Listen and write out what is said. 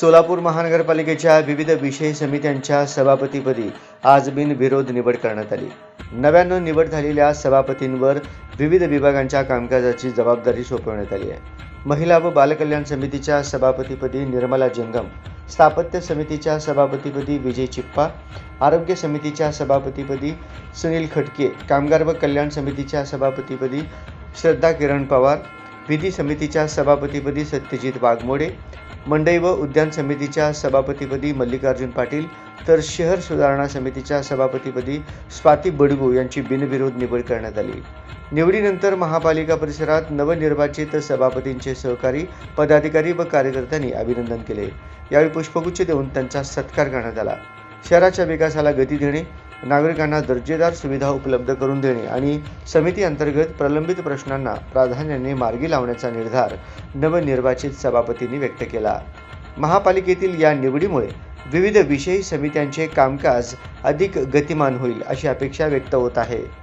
सोलापूर महानगरपालिकेच्या विविध विषय समित्यांच्या सभापतीपदी आज बिनविरोध निवड करण्यात आली. नव्यानं निवड झालेल्या सभापतींवर विविध विभागांच्या कामकाजाची जबाबदारी सोपवण्यात आली आहे. महिला व बालकल्याण समितीच्या सभापतीपदी निर्मला जंगम, स्थापत्य समितीच्या सभापतीपदी विजय चिप्पा, आरोग्य समितीच्या सभापतीपदी सुनील खटके, कामगार व कल्याण समितीच्या सभापतीपदी श्रद्धा किरण पवार, विधी समितीच्या सभापतीपदी सत्यजित वाघमोडे, मंडई व उद्यान समितीच्या सभापतीपदी मल्लिकार्जुन पाटील, तर शहर सुधारणा समितीच्या सभापतीपदी स्वाती बडगू यांची बिनविरोध निवड करण्यात आली. निवडीनंतर महापालिका परिसरात नवनिर्वाचित सभापतींचे सहकारी, पदाधिकारी व कार्यकर्त्यांनी अभिनंदन केले. यावेळी पुष्पगुच्छ देऊन त्यांचा सत्कार करण्यात आला. शहराच्या विकासाला गती देणे, नागरिकांना दर्जेदार सुविधा उपलब्ध करून देणे आणि समिती अंतर्गत प्रलंबित प्रश्नांना प्राधान्याने मार्गी लावण्याचा निर्धार नवनिर्वाचित सभापतींनी व्यक्त केला. महापालिकेतील या निवडीमुळे विविध विषयी समित्यांचे कामकाज अधिक गतिमान होईल अशी अपेक्षा व्यक्त होत आहे.